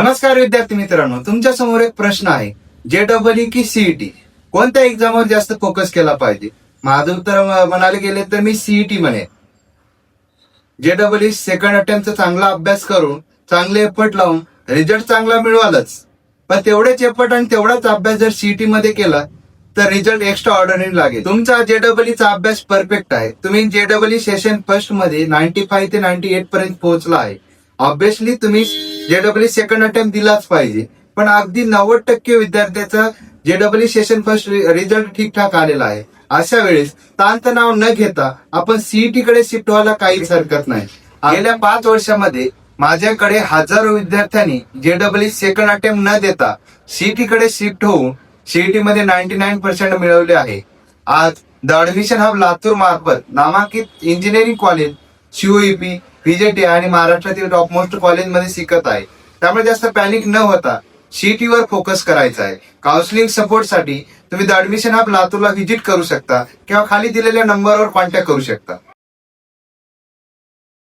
नमस्कार विद्यार्थी मित्रांनो, तुमच्या समोर एक प्रश्न आहे. JEE की सीईटी कोणत्या एक्झामवर जास्त फोकस केला पाहिजे? माझं उत्तर म्हणायला गेले तर मी सीईटी म्हणेन. JEE सेकंड अटेम्प्टचा चांगला अभ्यास करून चांगले एफर्ट लावून रिझल्ट चांगला मिळवालच, पण तेवढेच एफर्ट आणि तेवढाच अभ्यास जर सीईटी मध्ये केला तर रिझल्ट एक्स्ट्रा ऑर्डिनरी लागेल. तुमचा JEEचा अभ्यास परफेक्ट आहे. तुम्ही JEE सेशन फर्स्ट मध्ये 95 ते 98 पर्यंत पोहोचला आहे. ऑब्विसली तुम्ही JEE सेकंड अटेम्प्ट दिलाच पाहिजे, पण अगदी 90% विद्यार्थ्याचा JEE सेशन फर्स्ट रिझल्ट ठीकठाक आलेला आहे. अशा वेळेस ताणतणाव न घेता आपण सीईटी कडे शिफ्ट व्हायला काहीच हरकत नाही. गेल्या 5 वर्षामध्ये माझ्याकडे हजारो विद्यार्थ्यांनी JEE सेकंड अटेम्प्ट न देता सीईटी कडे शिफ्ट होऊन सीईटी मध्ये 99% मिळवले आहे. आज द ऍडमिशन हब लातूर मार्फत नामांकित इंजिनिअरिंग कॉलेज, COEP, PJT आणि महाराष्ट्रातील टॉपमोस्ट कॉलेजमध्ये शिकत आहे. त्यामुळे जास्त पॅनिक न होता सीईटी वर फोकस करायचा आहे. काउन्सिलिंग सपोर्टसाठी तुम्ही द ऍडमिशन हब लातूरला व्हिजिट करू शकता किंवा खाली दिलेल्या नंबरवर कॉन्टॅक्ट करू शकता.